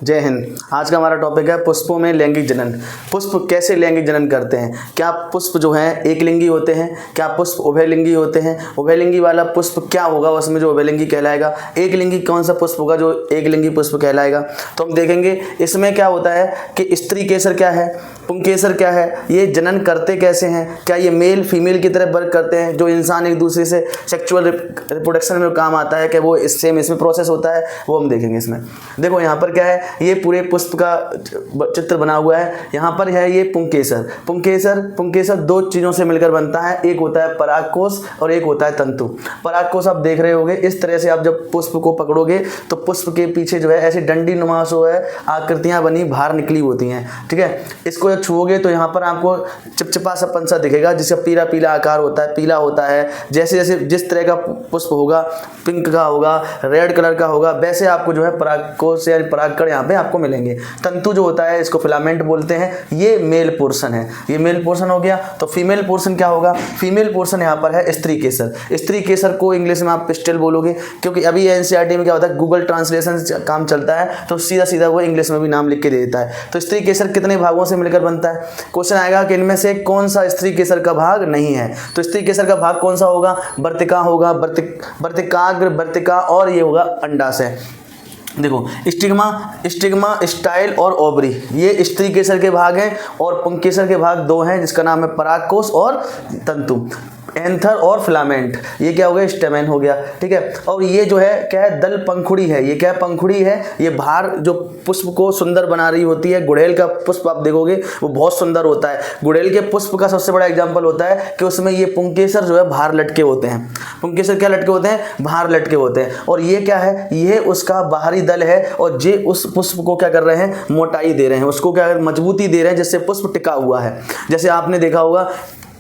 जय हिंद। आज का हमारा टॉपिक है पुष्पों में लैंगिक जनन। पुष्प कैसे लैंगिक जनन करते हैं? क्या पुष्प जो हैं एक लिंगी होते हैं? क्या पुष्प उभयलिंगी होते हैं? उभयलिंगी वाला पुष्प क्या होगा उसमें जो उभयलिंगी कहलाएगा? एक लिंगी कौन सा पुष्प होगा जो एक लिंगी पुष्प कहलाएगा? तो हम देखेंगे इसमें क्या होता है कि स्त्री केसर क्या है, पुंकेसर क्या है, ये जनन करते कैसे हैं, क्या ये मेल फीमेल की तरह वर्क करते हैं, जो इंसान एक दूसरे से सेक्सुअल रिप्रोडक्शन में काम आता है, क्या वो इसमें प्रोसेस होता है, वो हम देखेंगे इसमें। देखो यहाँ पर क्या है, ये पूरे पुष्प का चित्र बना हुआ है। यहाँ पर है ये पुंकेसर। पुंकेसर दो चीज़ों से मिलकर बनता है, एक होता है परागकोश और एक होता है तंतु। परागकोश आप देख रहे होंगे, इस तरह से आप जब पुष्प को पकड़ोगे तो पुष्प के पीछे जो है ऐसी डंडी नुमा जो है आकृतियाँ बनी बाहर निकली होती हैं, ठीक है। इसको जब छुओगे तो यहाँ पर आपको चिपचिपा सा पंसा दिखेगा जिसका पीला पीला आकार होता है, पीला होता है। जैसे जैसे जिस तरह का पुष्प होगा, पिंक का होगा, रेड कलर का होगा, वैसे आपको जो है परागकोश या परागकण यहाँ पे आपको मिलेंगे। तंतु जो होता है इसको फिलामेंट बोलते हैं, ये मेल पोर्शन है, ये मेल पोर्शन हो गया। तो फीमेल पोर्शन क्या होगा? फीमेल पोर्शन यहाँ पर है स्त्री केसर। स्त्री केसर को इंग्लिश में आप पिस्टल बोलोगे, क्योंकि अभी एनसीईआरटी में क्या होता है, गूगल ट्रांसलेशन काम चलता है तो सीधा सीधा वो इंग्लिश में भी नाम लिख के दे देता है। तो स्त्री केसर कितने भागों से मिलकर बनता है? क्वेश्चन आएगा कि इनमें से कौन सा स्त्री केसर का भाग नहीं है। तो स्त्री केसर का भाग कौन सा होगा? वर्तिका होगा, वर्तिकाग्र, वर्तिका और ये होगा अंडाशय। देखो स्टिग्मा, स्टाइल और ओवरी, ये स्त्री केसर के भाग हैं और पुंकेसर के भाग दो हैं जिसका नाम है परागकोश और तंतु। एंथर और फिलामेंट, ये क्या हो गया? स्टेमेन हो गया, ठीक है। और ये जो है क्या है? दल पंखुड़ी है। ये क्या पंखुड़ी है? ये बाहर जो पुष्प को सुंदर बना रही होती है। गुड़ैल का पुष्प आप देखोगे वो बहुत सुंदर होता है। गुड़ैल के पुष्प का सबसे बड़ा एग्जाम्पल होता है कि उसमें ये पुंकेसर जो है बाहर लटके होते हैं। पुंकेसर क्या लटके होते हैं? बाहर लटके होते हैं। और ये क्या है? ये उसका बाहरी दल है और ये उस पुष्प को क्या कर रहे हैं? मोटाई दे रहे हैं, उसको क्या मजबूती दे रहे हैं जिससे पुष्प टिका हुआ है। जैसे आपने देखा होगा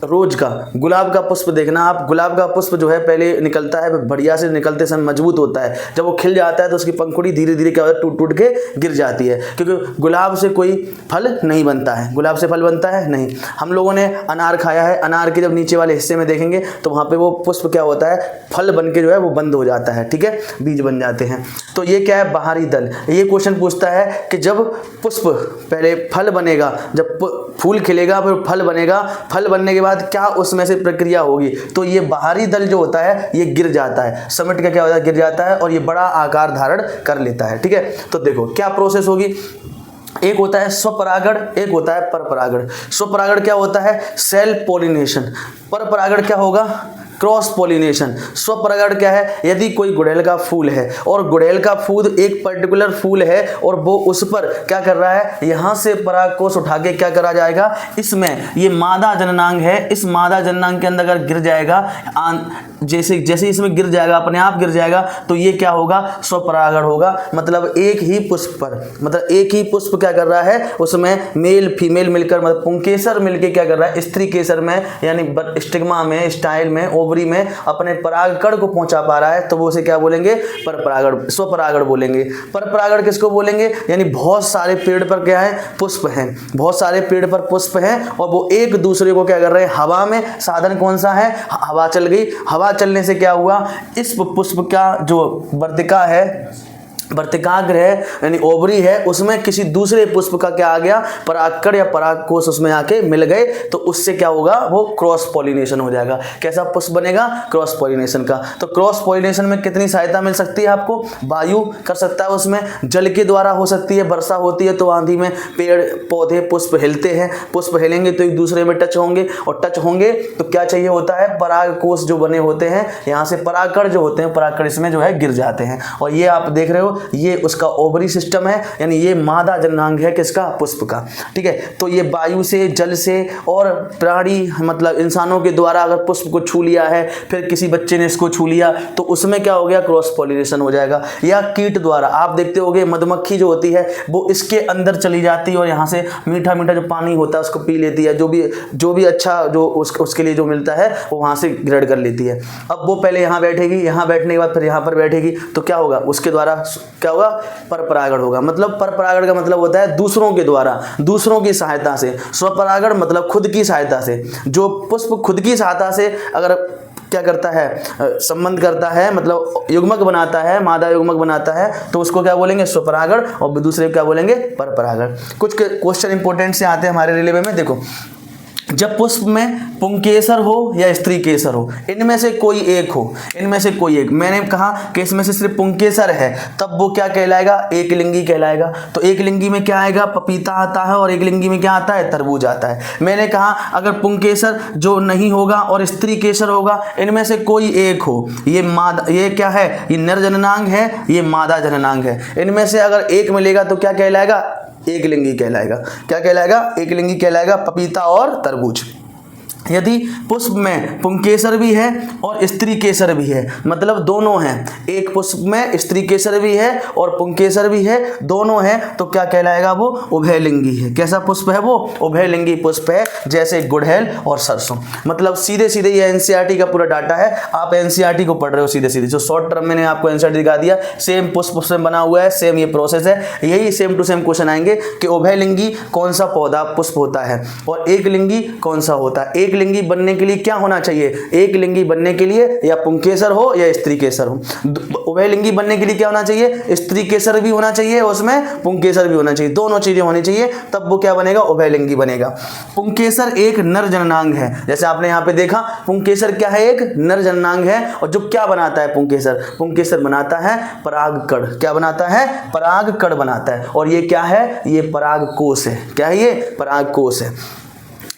रोज का, गुलाब का पुष्प देखना आप, गुलाब का पुष्प जो है पहले निकलता है, बढ़िया से निकलते समय मजबूत होता है। जब वो खिल जाता है तो उसकी पंखुड़ी धीरे धीरे क्या होता है? टूट टूट के गिर जाती है, क्योंकि गुलाब से कोई फल नहीं बनता है। गुलाब से फल बनता है नहीं। हम लोगों ने अनार खाया है, अनार के जब नीचे वाले हिस्से में देखेंगे तो वहाँ पे वो पुष्प क्या होता है? फल बन के जो है वो बंद हो जाता है, ठीक है, बीज बन जाते हैं। तो ये क्या है? बाहरी दल। ये क्वेश्चन पूछता है कि जब पुष्प पहले फल बनेगा, जब फूल खिलेगा फिर फल बनेगा, फल बनने के बाद क्या उसमें से प्रक्रिया होगी? तो ये बाहरी दल जो होता है ये गिर जाता है, समिट का क्या होता है? गिर जाता है और ये बड़ा आकार धारण कर लेता है, ठीक है। तो देखो क्या प्रोसेस होगी। एक होता है स्वपरागण, एक होता है परपरागण। स्वपरागण क्या होता है? Self pollination. परपरागण क्या होगा? Cross pollination. स्वपरागण क्या है? यदि कोई गुड़ैल का फूल है और गुड़ैल का फूल एक पर्टिकुलर फूल है और वो उस पर क्या कर रहा है? यहाँ से परागकोश उठा के क्या करा जाएगा? इसमें ये मादा जननांग है, इस मादा जननांग के अंदर अगर गिर जाएगा, जैसे जैसे इसमें गिर जाएगा, अपने आप गिर जाएगा, तो ये क्या होगा? स्वपरागण होगा। मतलब एक ही पुष्प पर, मतलब एक ही पुष्प क्या कर रहा है? उसमें मेल फीमेल मिलकर, मतलब पुंकेसर मिलके क्या कर रहा है? स्त्री केसर में यानी स्टिग्मा में, स्टाइल में, ओवरी में अपने परागकण को पहुंचा पा रहा है, तो वो उसे क्या बोलेंगे? परपरागण, स्वपरागण बोलेंगे। परपरागण किसको बोलेंगे? यानी बहुत सारे पेड़ पर क्या है? पुष्प हैं, बहुत सारे पेड़ पर पुष्प हैं और वो एक दूसरे को क्या कर रहे हैं? हवा में, साधन कौन सा है? हवा चल गई, हवा चलने से क्या हुआ? इस पुष्प का जो वर्तिका है, वर्तिकाग्र है यानी ओवरी है, उसमें किसी दूसरे पुष्प का क्या आ गया? परागकण या परागकोश उसमें आके मिल गए, तो उससे क्या होगा? वो क्रॉस पॉलिनेशन हो जाएगा। कैसा पुष्प बनेगा? क्रॉस पॉलिनेशन का। तो क्रॉस पॉलिनेशन में कितनी सहायता मिल सकती है आपको? वायु कर सकता है, उसमें जल के द्वारा हो सकती है, वर्षा होती है तो आंधी में पेड़ पौधे पुष्प हिलते हैं, पुष्प हिलेंगे तो एक दूसरे में टच होंगे और टच होंगे तो क्या चाहिए होता है? परागकोश जो बने होते हैं, यहाँ से परागकण जो होते हैं, परागकण इसमें जो है गिर जाते हैं। और ये आप देख रहे हो, ये उसका ओवरी सिस्टम है, यानी ये मादा जननांग है किसका? पुष्प का, ठीक है। तो ये वायु से, जल से और प्राणी मतलब इंसानों के द्वारा अगर पुष्प को छू लिया है, फिर किसी बच्चे ने इसको छू लिया, तो उसमें क्या हो गया? क्रॉस पॉलिनेशन हो जाएगा। या कीट द्वारा, आप देखते होंगे मधुमक्खी जो होती है वो इसके अंदर चली जाती है और यहाँ से मीठा मीठा जो पानी होता है उसको पी लेती है, जो भी अच्छा जो उसके लिए जो मिलता है वो वहाँ से ग्रेड कर लेती है। अब वो पहले यहाँ बैठेगी, यहाँ बैठने के बाद फिर यहाँ पर बैठेगी, तो क्या होगा? उसके द्वारा क्या होगा? परपरागण होगा। मतलब परपरागण का मतलब होता है दूसरों के द्वारा, दूसरों की सहायता से। स्वपरागण मतलब खुद की सहायता से। जो पुष्प खुद की सहायता से अगर क्या करता है, संबंध करता है, मतलब युग्मक बनाता है, मादा युग्मक बनाता है, तो उसको क्या बोलेंगे, स्वपरागण, और दूसरे को क्या बोलेंगे, परपरागण। कुछ क्वेश्चन इंपॉर्टेंट से आते हैं हमारे रेलवे में। देखो, जब पुष्प में पुंकेसर हो या स्त्री केसर हो, इनमें से कोई एक हो, इनमें से कोई एक, मैंने कहा कि इसमें से सिर्फ पुंकेसर है, तब वो क्या कहलाएगा, एक लिंगी कहलाएगा। तो एक लिंगी में क्या आएगा, पपीता आता है, और एक लिंगी में क्या आता है, तरबूज आता है। मैंने कहा अगर पुंकेसर जो नहीं होगा और स्त्री केसर होगा, इनमें से कोई एक हो, ये मादा, ये क्या है, ये नर जननांग है, ये मादा जननांग है, इनमें से अगर एक मिलेगा तो क्या कहलाएगा, एक लिंगी कहलाएगा। क्या कहलाएगा, एक लिंगी कहलाएगा, पपीता और तरबूज। यदि पुष्प में पुंकेसर भी है और स्त्री केसर भी है, मतलब दोनों हैं, एक पुष्प में स्त्री केसर भी है और पुंकेसर भी है, दोनों हैं, तो क्या कहलाएगा, वो उभयलिंगी है। कैसा पुष्प है वो, उभयलिंगी पुष्प है, जैसे गुड़हल और सरसों। मतलब सीधे सीधे ये एनसीईआरटी का पूरा डाटा है, आप एनसीईआरटी को पढ़ रहे हो सीधे सीधे, जो शॉर्ट टर्म मैंने आपको एनसीईआरटी दिखा दिया, सेम पुष्प से बना हुआ है, सेम ये प्रोसेस है, यही सेम टू सेम क्वेश्चन आएंगे कि उभयलिंगी कौन सा पौधा पुष्प होता है और एक लिंगी कौन सा होता है। एक लिंगी बनने के लिए क्या होना चाहिए, एक लिंगी बनने के लिए या पुंकेसर हो या स्त्री केसर हो। उभयलिंगी बनने के लिए क्या होना चाहिए, स्त्री केसर भी होना चाहिए, उसमें पुंकेसर भी होना चाहिए, दोनों चीजें होनी चाहिए, तब वो क्या बनेगा, उभयलिंगी बनेगा। पुंकेसर एक नर जननांग है, जैसे आपने यहाँ पे देखा, पुंकेसर क्या है, एक नर जननांग है, और जो क्या बनाता है पुंकेसर, पुंकेसर बनाता है परागकण। क्या बनाता है, परागकण बनाता है, और ये क्या है, ये परागकोश है। क्या है ये, परागकोश है।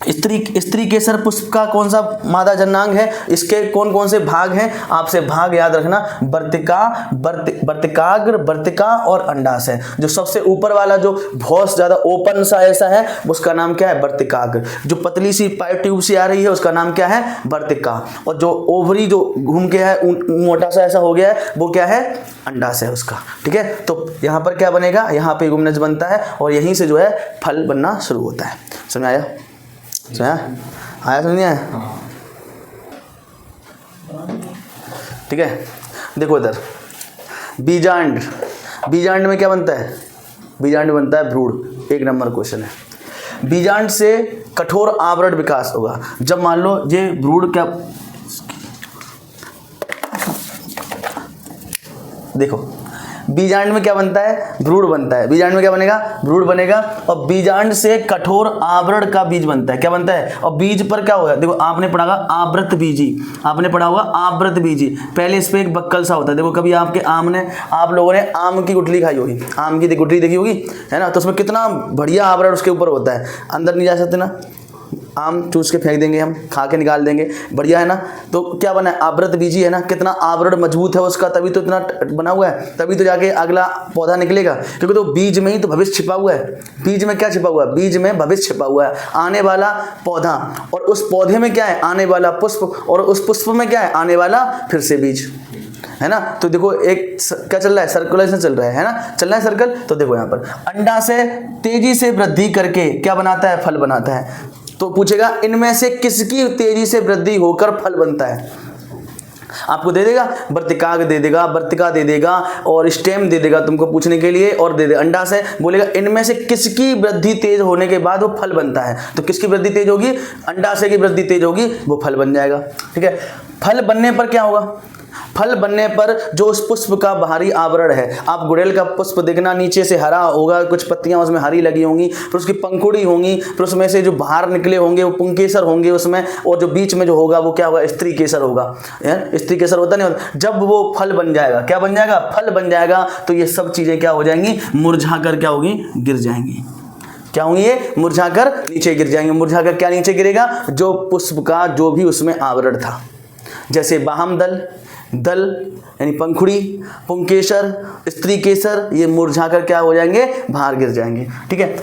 स्त्री केसर पुष्प का कौन सा मादा जननांग है, इसके कौन कौन से भाग हैं, आपसे भाग याद रखना, वर्तिका, वर्तिकाग्र, वर्तिका और अंडाशय। जो सबसे ऊपर वाला जो बहुत ज्यादा ओपन सा ऐसा है, उसका नाम क्या है, वर्तिकाग्र। जो पतली सी पाइप ट्यूब से आ रही है, उसका नाम क्या है, वर्तिका। और जो ओवरी जो घूम के है, मोटा सा ऐसा हो गया है, वो क्या है, अंडाशय उसका। ठीक है, तो यहाँ पर क्या बनेगा, यहाँ पे गुमनज बनता है, और यहीं से जो है फल बनना शुरू होता है। समझ आया, आया समझ नहीं आया, ठीक है। देखो इधर बीजांड, बीजांड में क्या बनता है, बीजांड बनता है भ्रूण। एक नंबर क्वेश्चन है। बीजांड से कठोर आवरण विकास होगा। जब मान लो ये भ्रूण, क्या देखो, बीजांड में क्या बनता है, भ्रूण बनता है। बीजांड में क्या बनेगा, भ्रूण बनेगा, और बीजांड से कठोर आवरण का बीज बनता है। क्या बनता है, और बीज पर क्या होगा, देखो आपने पढ़ा होगा आवृत बीजी, आपने पढ़ा होगा आवृत बीजी। पहले इस पे एक बक्कल सा होता है। देखो कभी आपके आप लोगों ने आम की गुठली खाई होगी, आम की गुठली देखी होगी, है ना, तो उसमें कितना बढ़िया आवरण उसके ऊपर होता है, अंदर नहीं जा सकते ना, आम चूस के फेंक देंगे, हम खा के निकाल देंगे, बढ़िया है ना। तो क्या बना है, आवृत बीजी है ना, कितना आवरण मजबूत है उसका, तभी तो इतना बना हुआ है, तभी तो जाके अगला पौधा निकलेगा, क्योंकि तो बीज में ही तो भविष्य छिपा हुआ है। बीज में क्या छिपा हुआ है, बीज में भविष्य छिपा हुआ है, आने वाला पौधा, और उस पौधे में क्या है, आने वाला पुष्प, और उस पुष्प में क्या है, आने वाला फिर से बीज, है ना। तो देखो एक क्या चल रहा है, सर्कुलेशन चल रहा है ना, चल रहा है सर्कल। तो देखो यहाँ पर अंडा से तेजी से वृद्धि करके क्या बनाता है, फल बनाता है। तो पूछेगा इनमें से किसकी तेजी से वृद्धि होकर फल बनता है, आपको दे देगा, वर्तिकाग दे देगा, वर्तिका दे देगा, और स्टेम दे देगा तुमको पूछने के लिए, और दे दे अंडा से बोलेगा इनमें से किसकी वृद्धि तेज होने के बाद वो फल बनता है। तो किसकी वृद्धि तेज होगी, अंडाशय की वृद्धि तेज होगी, वो फल बन जाएगा। ठीक है, फल बनने पर क्या होगा, फल बनने पर जो उस पुष्प का बाहरी आवरण है, आप गुड़हल का पुष्प देखना, नीचे से हरा होगा, कुछ पत्तियां उसमें हरी लगी होंगी, फिर उसकी पंखुड़ी होंगी, फिर उसमें से जो बाहर निकले होंगे वो पुंकेसर होंगे उसमें, और जो बीच में जो होगा वो क्या होगा, स्त्री केसर होगा। स्त्री केसर होता नहीं होता। जब वो फल बन जाएगा, क्या बन जाएगा, फल बन जाएगा, तो ये सब चीजें क्या हो जाएंगी, मुरझा कर क्या होगी, गिर जाएंगी। क्या होंगी, ये मुरझाकर नीचे गिर जाएंगे। मुरझाकर क्या नीचे गिरेगा, जो पुष्प का जो भी उसमें आवरण था, जैसे बाहम दल यानी पंखुड़ी, पुंकेसर, स्त्री केसर, ये मुरझाकर क्या हो जाएंगे, बाहर गिर जाएंगे। ठीक है,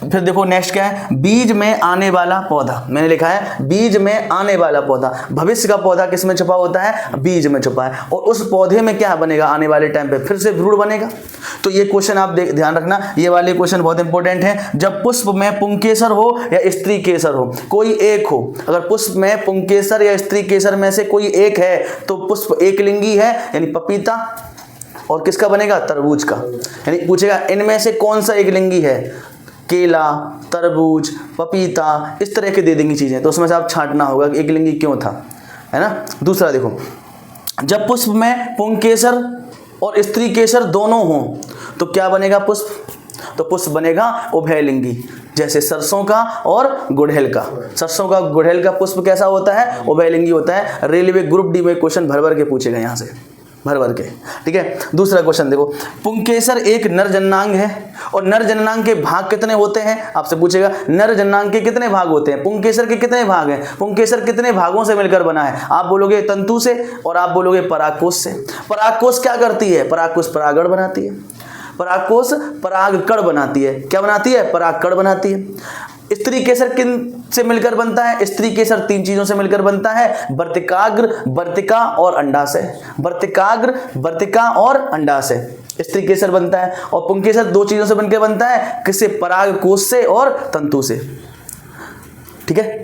फिर देखो नेक्स्ट क्या है, बीज में आने वाला पौधा। मैंने लिखा है बीज में आने वाला पौधा। भविष्य का पौधा किस में छुपा होता है, बीज में छुपा है, और उस पौधे में क्या बनेगा, आने वाले टाइम पे फिर से भ्रूण बनेगा। तो ये क्वेश्चन आप ध्यान रखना, ये वाले क्वेश्चन बहुत इंपॉर्टेंट है। जब पुष्प में पुंकेसर हो या स्त्री केसर हो, कोई एक हो, अगर पुष्प में पुंकेसर या स्त्री केसर में से कोई एक है, तो पुष्प एक लिंगी है, यानी पपीता, और किसका बनेगा, तरबूज का। यानी पूछेगा इनमें से कौन सा एक लिंगी है, केला, तरबूज, पपीता, इस तरह के दे देंगी चीजें, तो उसमें से आप छांटना होगा कि एक लिंगी क्यों था, है ना। दूसरा देखो, जब पुष्प में पुंकेसर और स्त्री केसर दोनों हों तो क्या बनेगा पुष्प? तो पुष्प बनेगा उभयलिंगी, जैसे सरसों का और गुड़हल का। सरसों का गुड़हल का पुष्प कैसा होता है? उभयलिंगी होता है। रेलवे ग्रुप डी में क्वेश्चन भर भर के पूछेगा यहाँ से, भर भर के, ठीक है। दूसरा क्वेश्चन देखो, पुंकेसर एक नर जननांग है और नर जननांग के भाग कितने होते हैं? आपसे पूछेगा नर जननांग के कितने भाग होते हैं, पुंकेसर के कितने भाग हैं, पुंकेसर कितने भागों से मिलकर बना है? आप बोलोगे तंतु से और आप बोलोगे परागकोश से। परागकोश क्या करती है? परागकोश परागण बनाती है। परागकोश परागकण बनाती है। क्या बनाती है? परागकण बनाती है। स्त्री केसर किन से मिलकर बनता है? स्त्री केसर 3 चीजों से मिलकर बनता है, वर्तिकाग्र, वर्तिका और अंडाशय। वर्तिकाग्र, वर्तिका और अंडाशय स्त्री केसर बनता है। और पुंकेसर 2 चीजों से बनकर बनता है, किससे? परागकोश से और तंतु से, ठीक है।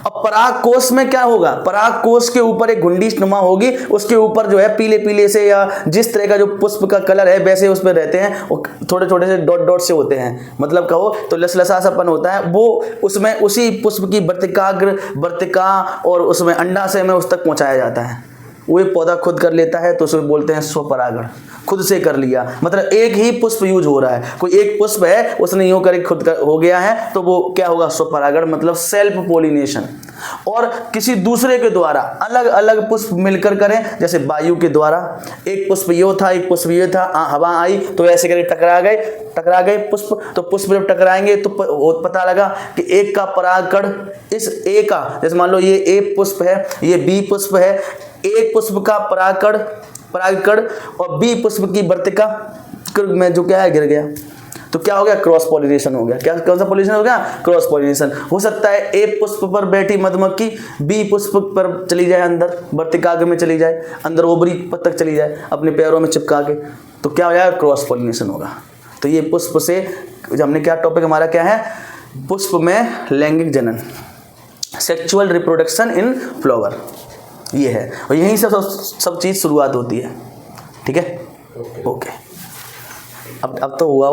अब परागकोश में क्या होगा? परागकोश के ऊपर एक घुंडी नुमा होगी, उसके ऊपर जो है पीले पीले से या जिस तरह का जो पुष्प का कलर है वैसे उसमें रहते हैं, वो छोटे छोटे से डॉट डॉट से होते हैं, मतलब कहो तो लसलसा सापन होता है, वो उसमें उसी पुष्प की वर्तिकाग्र, वर्तिका और उसमें अंडाशय में उस तक पहुंचाया जाता है। वो एक पौधा खुद कर लेता है तो उसे बोलते हैं स्वपरागण, खुद से कर लिया, मतलब एक ही पुष्प यूज हो रहा है। कोई एक पुष्प है उसने यूं करके खुद कर हो गया है तो वो क्या होगा? स्वपरागण, मतलब सेल्फ पोलिनेशन। और किसी दूसरे के द्वारा अलग अलग पुष्प मिलकर करें, जैसे वायु के द्वारा, एक पुष्प यो था, एक पुष्प ये था, हवा आई तो ऐसे करके टकरा गए पुष्प, तो पुष्प जब टकराएंगे तो पता लगा कि एक का परागकण इस ए का, जैसे मान लो ये ए पुष्प है, ये बी पुष्प है, एक पुष्प का परागकण और बी पुष्प की वर्तिका में जो क्या है गिर गया, तो क्या हो गया? क्रॉस पॉलिनेशन हो गया। क्या कौन सा पॉलिनेशन हो गया? Cross pollination. हो सकता है ए पुष्प पर बैठी मधुमक्खी बी पुष्प पर चली जाए, अंदर वर्तिकाग्र में चली जाए, अंदर ओवरी तक चली जाए अपने पैरों में चिपका के, तो क्या हो जाएगा? क्रॉस पॉलिनेशन होगा। तो ये पुष्प से हमने क्या टॉपिक हमारा क्या है? पुष्प में लैंगिक जनन, सेक्सुअल रिप्रोडक्शन इन फ्लावर, ये है। और यहीं से सब चीज़ शुरुआत होती है, ठीक है। ओके, अब तो हुआ